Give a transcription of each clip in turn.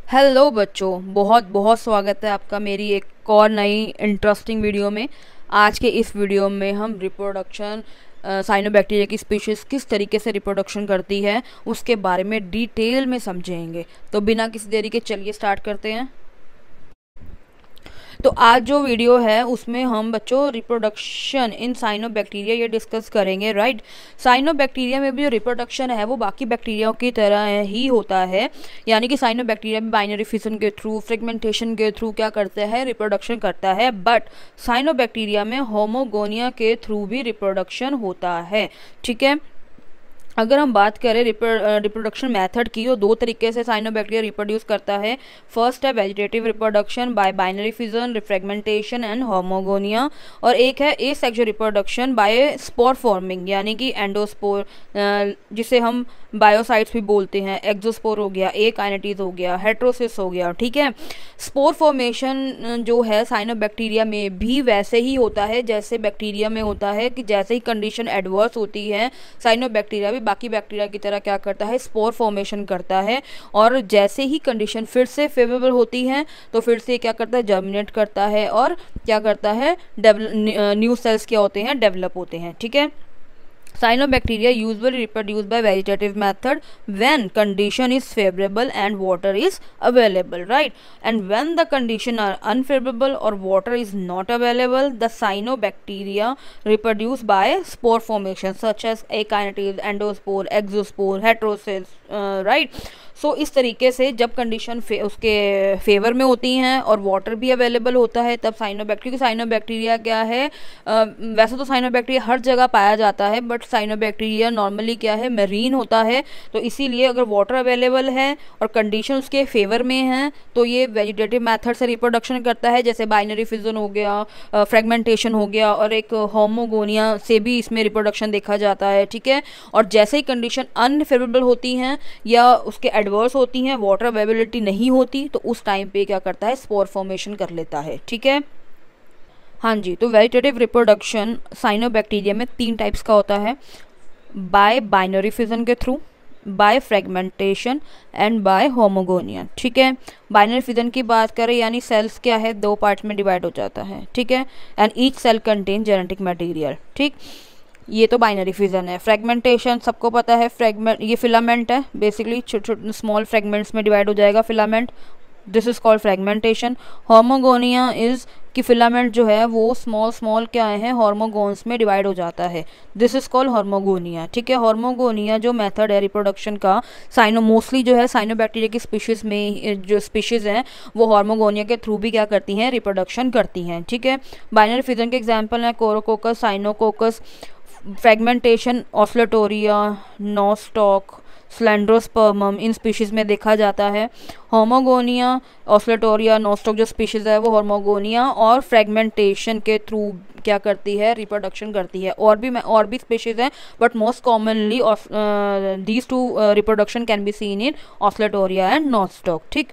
Hello बच्चों, बहुत बहुत स्वागत है आपका मेरी एक और नई इंटरेस्टिंग वीडियो में। आज के इस वीडियो में हम रिप्रोडक्शन साइनोबैक्टीरिया की स्पीशीज़ किस तरीके से रिप्रोडक्शन करती है उसके बारे में डिटेल में समझेंगे। तो बिना किसी देरी के चलिए स्टार्ट करते हैं। तो आज जो वीडियो है उसमें हम बच्चों रिप्रोडक्शन इन साइनोबैक्टीरिया ये डिस्कस करेंगे, राइट। साइनोबैक्टीरिया में भी जो रिप्रोडक्शन है वो बाकी बैक्टीरियाओं की तरह ही होता है, यानी कि साइनोबैक्टीरिया में बाइनरी फिजन के थ्रू, फ्रेगमेंटेशन के थ्रू क्या करता है, रिप्रोडक्शन करता है। बट साइनोबैक्टीरिया में होमोगोनिया के थ्रू भी रिप्रोडक्शन होता है, ठीक है। अगर हम बात करें रिप्रोडक्शन मेथड की, तो दो तरीके से साइनोबैक्टीरिया रिप्रोड्यूस करता है। फर्स्ट है vegetative reproduction by binary fission, fragmentation and hormogonia, और एक है asexual reproduction by spore forming, यानी कि एंडोस्पोर, जिसे हम बायोसाइट्स भी बोलते हैं। एक्सोस्पोर हो गया, ए काइनेटीज हो गया, हेट्रोसिस हो गया, ठीक है। स्पोर फॉर्मेशन जो है साइनोबैक्टीरिया में भी वैसे ही होता है जैसे बैक्टीरिया में होता है, कि जैसे ही कंडीशन एडवर्स होती है साइनोबैक्टीरिया भी बाकी बैक्टीरिया की तरह क्या करता है, स्पोर फॉर्मेशन करता है। और जैसे ही कंडीशन फिर से फेवरेबल होती है तो फिर से क्या करता है, जर्मिनेट करता है और क्या करता है, न्यू सेल्स क्या होते हैं, डेवलप होते हैं, ठीक है। Cyanobacteria usually reproduce by vegetative method when condition is favorable and water is available, right? And when the condition are unfavorable or water is not available, the cyanobacteria reproduce by spore formation such as akinetase, endospore, exospore, heterosis, right? सो इस तरीके से जब condition उसके favour में होती हैं और water भी अवेलेबल होता है तब साइनोबैक्टीरिया, साइनोबैक्टीरिया क्या है, वैसे तो साइनोबैक्टीरिया हर जगह पाया जाता है, बट साइनोबैक्टीरिया नॉर्मली क्या है, मेरीन होता है। तो इसीलिए अगर वाटर अवेलेबल है और कंडीशन उसके फेवर में है तो ये वेजिटेटिव मेथड से रिप्रोडक्शन करता है, जैसे बाइनरी फिजन हो गया, फ्रेगमेंटेशन हो गया, और एक होमोगोनिया से भी इसमें रिप्रोडक्शन देखा जाता है, ठीक है। और जैसे ही कंडीशन अनफेवरेबल होती हैं या उसके एडवर्स होती हैं, वाटर अवेलेबिलिटी नहीं होती, तो उस टाइम पे क्या करता है, स्पोर फॉर्मेशन कर लेता है, ठीक है। हाँ जी, तो वेजिटेटिव रिप्रोडक्शन साइनोबैक्टीरिया में 3 टाइप्स का होता है, बाय बाइनरी फिजन के through, by fragmentation and by hormogonia, ठीक है। बाइनरी फिजन की बात करें यानी सेल्स क्या है, 2 पार्ट्स में डिवाइड हो जाता है, ठीक है। And each cell contain genetic material, ठीक। ये तो बाइनरी फिजन है। फ्रेगमेंटेशन सबको पता है, फ्रेगमेंट ये फिलामेंट है, बेसिकली छोटे छोटे स्मॉल फ्रेगमेंट्स में डिवाइड हो जाएगा filament, this is called fragmentation. Hormogonia is कि फिलामेंट जो है वो स्मॉल स्मॉल क्या है, हार्मोगोन्स में डिवाइड हो जाता है, दिस इज कॉल्ड हार्मोगोनिया, ठीक है। हार्मोगोनिया जो मेथड है रिप्रोडक्शन का, मोस्टली जो है साइनोबैक्टीरिया की स्पीशीज़ में जो स्पीशीज़ हैं वो हार्मोगोनिया के थ्रू भी क्या करती हैं, रिप्रोडक्शन करती हैं, ठीक है। बाइनरी फिजन के एग्जाम्पल हैं कोरोकोकस, साइनोकोकस। फ्रेगमेंटेशन ऑस्लेटोरिया, नॉस्टॉक, स्लेंड्रोस्पर्मम इन स्पीशीज़ में देखा जाता है। होमोगोनिया, ऑस्लेटोरिया, नॉस्टॉक जो स्पीशीज़ है वो होमोगोनिया और फ्रेगमेंटेशन के थ्रू क्या करती है, रिप्रोडक्शन करती है। और भी स्पीशीज़ हैं, but most commonly these two reproduction can be seen in oscillatoria and nostoc, ठीक।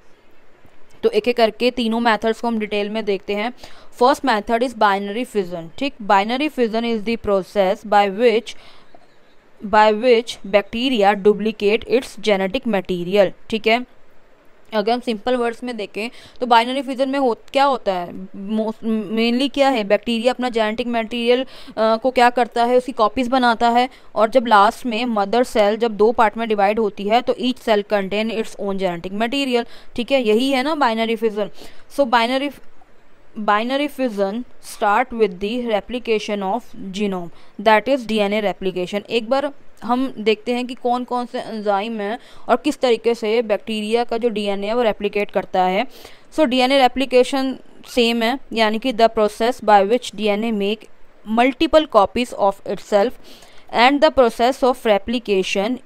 तो एक एक करके तीनों मेथड्स को हम डिटेल में देखते हैं। First method is binary fission, ठीक। Binary fission is the process by which bacteria duplicate its genetic material, ठीक है। अगर हम सिंपल वर्ड्स में देखें तो बाइनरी फिजन में क्या होता है, मेनली क्या है, बैक्टीरिया अपना जेनेटिक मटेरियल को क्या करता है, उसकी कॉपीज बनाता है, और जब लास्ट में मदर सेल जब 2 पार्ट में डिवाइड होती है तो each cell contain its own genetic material, ठीक है। यही है ना binary fission. So binary fission start with the replication of genome, that is DNA replication. एक बार हम देखते हैं कि कौन कौन से एंजाइम हैं और किस तरीके से बैक्टीरिया का जो डीएनए है वो रेप्लिकेट करता है। सो डीएनए रेप्लिकेशन सेम है, यानी कि the process by which DNA make multiple copies of itself, and the process of replication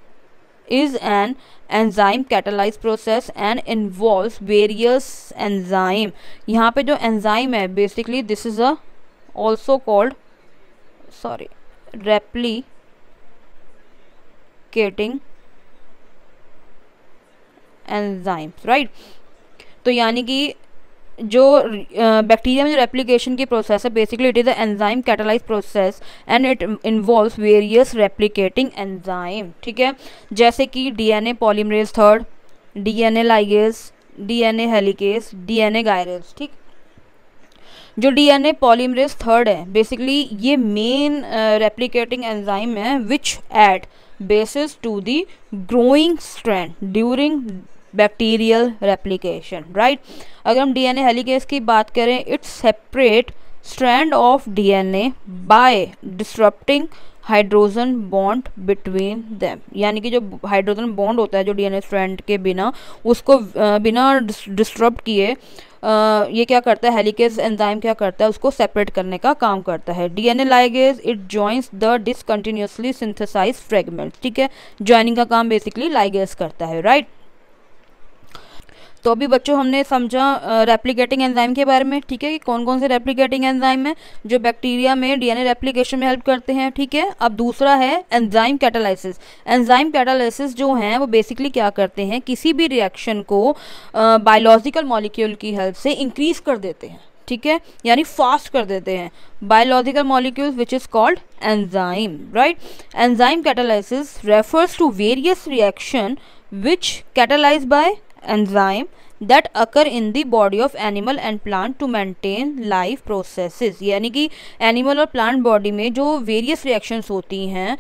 is an enzyme catalyzed process and involves various enzyme। यहाँ पे जो enzyme है basically this is a also called replicating enzymes, right। तो यानी कि जो bacteria में जो रेप्लिकेशन की प्रोसेस है basically it is a enzyme catalyse process and it involves various replicating enzyme, ठीक है। जैसे कि DNA polymerase 3, DNA ligase, DNA helicase, DNA gyrase. ठीक, जो डीएनए पॉलीमरेज थर्ड है बेसिकली ये मेन रेप्लिकेटिंग एंजाइम है which adds bases to the growing strand during bacterial replication, right. अगर हम डीएनए हेलिकेज की बात करें, it's separate strand of DNA by disrupting hydrogen bond between them, यानी कि जो हाइड्रोजन बॉन्ड होता है जो डीएनए स्ट्रैंड के बिना, उसको बिना डिस्टर्ब किए ये क्या करता है, हेलिकेज एंजाइम क्या करता है, उसको सेपरेट करने का काम करता है। DNA ligase it joins the discontinuously synthesize fragment. ठीक है, ज्वाइनिंग का काम बेसिकली लाइगेज करता है, राइट। तो अभी बच्चों हमने समझा रेप्लिकेटिंग एंजाइम के बारे में, ठीक है, कि कौन कौन से रेप्लिकेटिंग एंजाइम है जो बैक्टीरिया में डीएनए रेप्लिकेशन में हेल्प करते हैं। ठीक है, अब दूसरा है एंजाइम कैटालाइसिस। एंजाइम कैटालाइसिस जो हैं वो बेसिकली क्या करते हैं, किसी भी रिएक्शन को बायोलॉजिकल मॉलिक्यूल की हेल्प से इंक्रीज कर देते हैं। ठीक है, यानी फास्ट कर देते हैं biological molecules which is called enzyme, right. Enzyme catalysis refers to various reaction which catalyse by enzyme that occur in the body of animal and plant to maintain life processes, यानी कि animal और plant body में जो various reactions होती हैं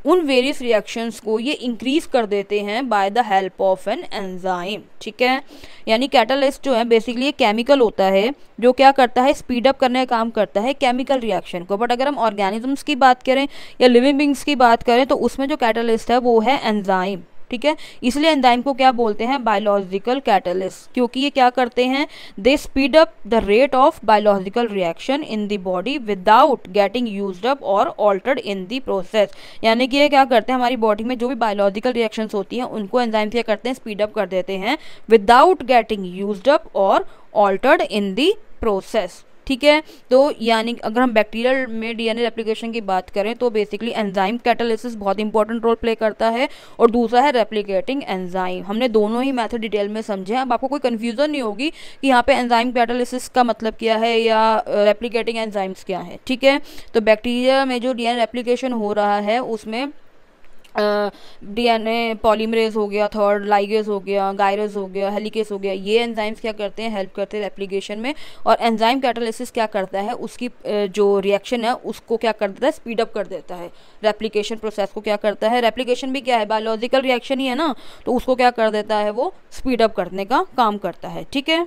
उन various reactions को ये इंक्रीज कर देते हैं by the help of an enzyme. ठीक है, यानी कैटालिस्ट जो है बेसिकली एक केमिकल होता है जो क्या करता है, स्पीड अप करने का काम करता है केमिकल रिएक्शन को। बट अगर हम ऑर्गेनिजम्स की बात करें या लिविंग बींग्स की बात करें तो उसमें जो कैटालिस्ट है वो है एंजाइम। ठीक है, इसलिए एंजाइम को क्या बोलते हैं, बायोलॉजिकल कैटलिस्ट, क्योंकि ये क्या करते हैं, they speed up the rate of biological reaction in the body without getting used up और ऑल्टर्ड इन द प्रोसेस। यानी कि ये क्या करते हैं, हमारी बॉडी में जो भी बायोलॉजिकल रिएक्शंस होती हैं उनको एंजाइम क्या करते हैं, स्पीड अप कर देते हैं विदाउट गेटिंग यूज्ड अप और ऑल्टर्ड इन द प्रोसेस। ठीक है, तो यानी अगर हम बैक्टीरियल में डीएनए रेप्लिकेशन की बात करें तो बेसिकली एंजाइम कैटालिसिस बहुत इंपॉर्टेंट रोल प्ले करता है और दूसरा है रेप्लिकेटिंग एंजाइम। हमने दोनों ही मेथड डिटेल में समझे हैं। अब आपको कोई कंफ्यूजन नहीं होगी कि यहाँ पे एंजाइम कैटालिसिस का मतलब क्या है या रेप्लिकेटिंग एंजाइम्स क्या है। ठीक है, तो बैक्टीरिया में जो डीएनए रेप्लिकेशन हो रहा है उसमें डीएनए पॉलीमरेज हो गया, थर्ड लाइगेज हो गया, गायरेज हो गया, हेलिकेज हो गया, ये एंजाइम्स क्या करते हैं, हेल्प करते हैं रेप्लिकेशन में। और एंजाइम कैटालिसिस क्या करता है, उसकी जो रिएक्शन है उसको क्या कर देता है, स्पीड अप कर देता है। रेप्लिकेशन प्रोसेस को क्या करता है, रेप्लिकेशन भी क्या है, बायोलॉजिकल रिएक्शन ही है ना, तो उसको क्या कर देता है, वो स्पीड अप करने का काम करता है। ठीक है,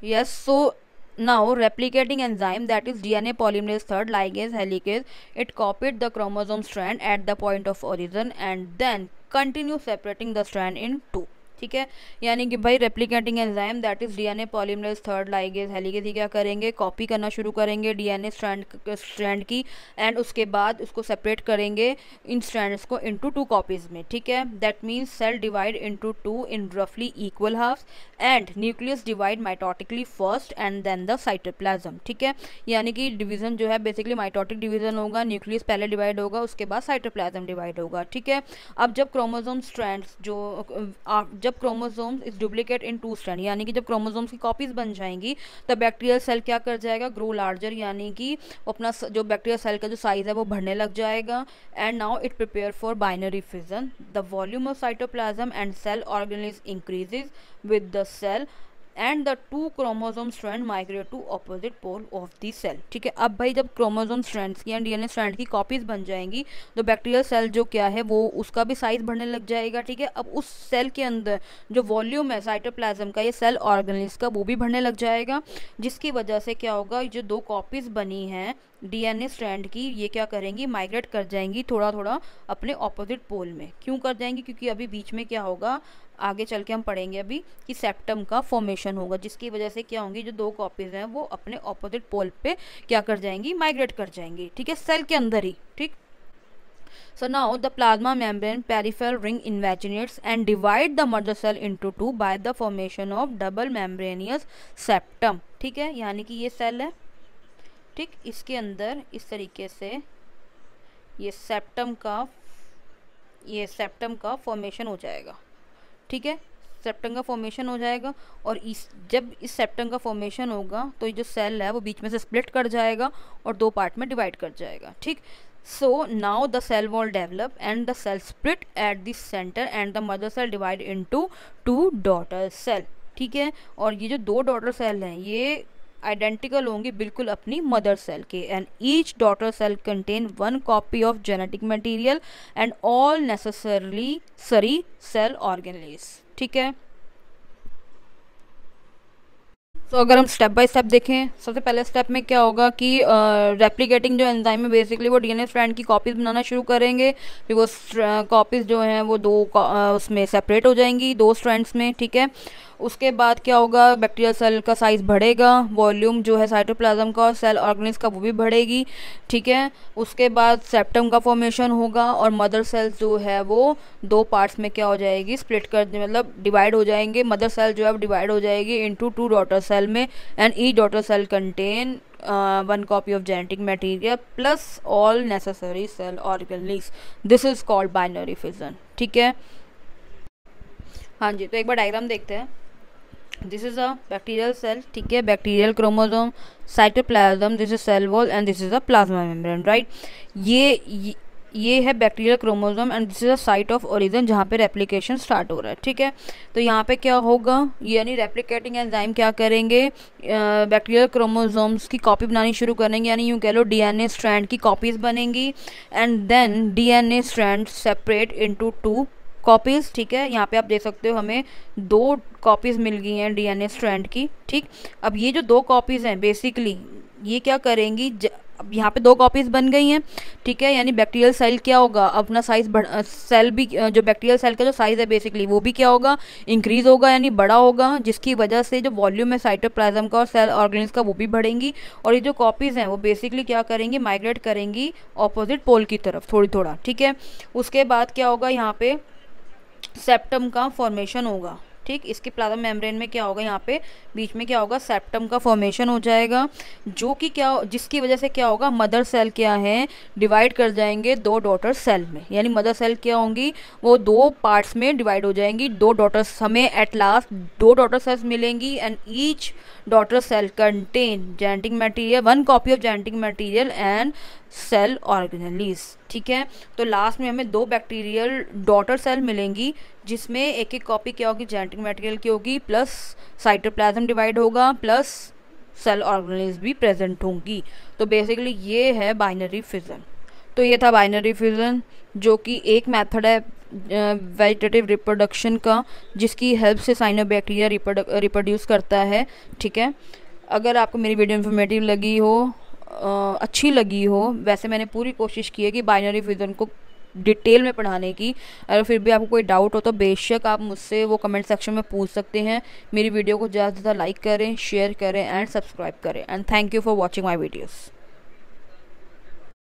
yes. So now replicating enzyme, that is DNA polymerase third ligase helicase, it copied the chromosome strand at the point of origin and then continue separating the strand in two। ठीक है, यानी कि भाई replicating enzyme that is DNA polymerase third ligase helicase ही क्या करेंगे, copy करना शुरू करेंगे डीएनए स्ट्रैंड की एंड उसके बाद उसको सेपरेट करेंगे इन स्ट्रैंड्स को इनटू टू कॉपीज में। ठीक है, that means cell divide into two in रफली equal halves and nucleus divide mitotically first and then the cytoplasm. ठीक है, यानी कि डिवीजन जो है बेसिकली माइटोटिक डिवीजन होगा, न्यूक्लियस पहले डिवाइड होगा, उसके बाद साइटोप्लाज्म डिवाइड होगा। ठीक है, अब जब क्रोमोसोम स्ट्रैंड्स जब chromosomes is duplicate in two strand, यानी कि जब क्रोमोसोम्स की कॉपीज बन जाएंगी तब बैक्टीरियल सेल क्या कर जाएगा, ग्रो लार्जर, यानी कि अपना जो बैक्टीरियल सेल का जो साइज है वो बढ़ने लग जाएगा। And now it prepare for binary fission, the volume of cytoplasm and cell organelles increases with the cell and the two chromosome strand migrate to opposite pole of the cell. ठीक है, अब भाई जब क्रोमोसोम स्ट्रैंड्स की या DNA strand की copies बन जाएंगी तो बैक्टीरियल सेल जो क्या है वो उसका भी साइज बढ़ने लग जाएगा। ठीक है, अब उस सेल के अंदर जो वॉल्यूम है साइटोप्लाज्म का, ये सेल ऑर्गेनेल्स का, वो भी बढ़ने लग जाएगा, जिसकी वजह से क्या होगा, जो दो कॉपीज बनी हैं डीएनए स्ट्रैंड की, ये क्या करेंगी, माइग्रेट कर जाएंगी थोड़ा थोड़ा अपने ऑपोजिट पोल में। क्यों कर जाएंगी, क्योंकि अभी बीच में क्या होगा, आगे चल के हम पढ़ेंगे अभी कि सेप्टम का फॉर्मेशन होगा, जिसकी वजह से क्या होंगी, जो दो कॉपीज हैं वो अपने ऑपोजिट पोल पे क्या कर जाएंगी, माइग्रेट कर जाएंगी। ठीक है, सेल के अंदर ही। ठीक, so now the plasma membrane peripheral ring invaginates and divide the mother cell into two by the formation of double membranous septum। ठीक है, यानी कि ये सेल है, ठीक, इसके अंदर इस तरीके से ये सेप्टम का फॉर्मेशन हो जाएगा। ठीक है, सेप्टम का फॉर्मेशन हो जाएगा और जब इस सेप्टम का फॉर्मेशन होगा तो ये जो सेल है वो बीच में से स्प्लिट कर जाएगा और दो पार्ट में डिवाइड कर जाएगा। ठीक, So now the cell wall develop and the cell split at the center and the mother cell divide into 2 daughter cell. ठीक है, और ये जो 2 डॉटर सेल हैं ये आइडेंटिकल होंगी बिल्कुल अपनी मदर सेल के, and each daughter cell contain 1 copy of genetic material and all necessary cell organelles. ठीक है, तो अगर हम स्टेप बाय स्टेप देखें, सबसे पहले स्टेप में क्या होगा कि रेप्लिकेटिंग जो एंजाइम है बेसिकली वो डीएनए स्ट्रैंड की कॉपीज बनाना शुरू करेंगे. फिर वो कॉपीज जो हैं वो उसमें सेपरेट हो जाएंगी 2 स्ट्रैंड्स में. ठीक है, उसके बाद क्या होगा, बैक्टीरियल सेल का साइज बढ़ेगा, वॉल्यूम जो है साइटोप्लाज्म का और सेल ऑर्गेनेल्स का वो भी बढ़ेगी. ठीक है, उसके बाद सेप्टम का फॉर्मेशन होगा और मदर सेल्स जो है वो 2 पार्ट्स में क्या हो जाएगी, स्प्लिट कर मतलब डिवाइड हो जाएंगे. मदर सेल जो है डिवाइड हो जाएगी इनटू 2 डॉटर सेल में, and each daughter cell contain 1 copy of genetic material plus all necessary cell organelles. This is called binary fission. ठीक है, हाँ जी, तो एक बार डायग्राम देखते हैं. This is a bacterial cell. ठीक है, bacterial chromosome, cytoplasm, this is cell wall and this is a plasma membrane. Right, ये है bacterial chromosome and this is a site of origin जहाँ पे रेप्लिकेशन स्टार्ट हो रहा है. ठीक है, तो यहाँ पे क्या होगा, यानी रेप्लिकेटिंग एंजाइम क्या करेंगे, बैक्टीरियल क्रोमोसोम्स की कॉपी बनानी शुरू करेंगे, यानी यूँ कह लो डीएनए स्ट्रैंड की कॉपीज बनेंगी and then DNA strand separate into 2 copies. ठीक है, यहाँ पे आप देख सकते हो हमें 2 कॉपीज़ मिल गई हैं डीएनए स्ट्रैंड की. ठीक, अब ये जो 2 कॉपीज़ हैं बेसिकली ये क्या करेंगी, अब यहाँ पे 2 कॉपीज़ बन गई हैं. ठीक है, यानी बैक्टीरियल सेल क्या होगा, अपना साइज सेल भी जो बैक्टीरियल सेल का जो साइज़ है बेसिकली वो भी क्या होगा, इंक्रीज़ होगा यानी बड़ा होगा, जिसकी वजह से जो वॉल्यूम है साइटोप्लाज्म का और सेल ऑर्गेनेल्स का वो भी बढ़ेंगी. और ये जो कॉपीज़ हैं वो बेसिकली क्या करेंगी, माइग्रेट करेंगी ऑपोजिट पोल की तरफ थोड़ा. ठीक है, उसके बाद क्या होगा, यहाँ पे सेप्टम का फॉर्मेशन होगा. ठीक, इसके प्लाज्मा मेम्ब्रेन में क्या होगा, यहाँ पे बीच में क्या होगा, सेप्टम का फॉर्मेशन हो जाएगा, जो कि क्या, जिसकी वजह से क्या होगा, मदर सेल क्या है, डिवाइड कर जाएंगे 2 डॉटर सेल में. यानी मदर सेल क्या होंगी, वो 2 पार्ट्स में डिवाइड हो जाएंगी. 2 डॉटर्स, हमें एट लास्ट 2 डॉटर सेल्स मिलेंगी and each daughter cell contain genetic material 1 copy of genetic material and cell organelles. ठीक है, तो लास्ट में हमें 2 बैक्टीरियल डॉटर सेल मिलेंगी जिसमें एक कॉपी क्या होगी, जेनेटिक मटेरियल की होगी, प्लस साइटोप्लाज्म डिवाइड होगा, प्लस सेल ऑर्गेनेल्स भी प्रेजेंट होंगी. तो बेसिकली ये है बाइनरी फिजन. तो ये था बाइनरी फिजन, जो कि एक मेथड है वेजिटेटिव रिप्रोडक्शन का, जिसकी हेल्प से साइनोबैक्टीरिया रिप्रोड्यूस करता है. ठीक है, अगर आपको मेरी वीडियो इन्फॉर्मेटिव लगी हो, अच्छी लगी हो, वैसे मैंने पूरी कोशिश की है कि बाइनरी फिजन को डिटेल में पढ़ाने की. अगर फिर भी आपको कोई डाउट हो तो बेशक आप मुझसे वो कमेंट सेक्शन में पूछ सकते हैं. मेरी वीडियो को ज़्यादा से ज़्यादा लाइक करें, शेयर करें एंड सब्सक्राइब करें. And thank you for watching my videos.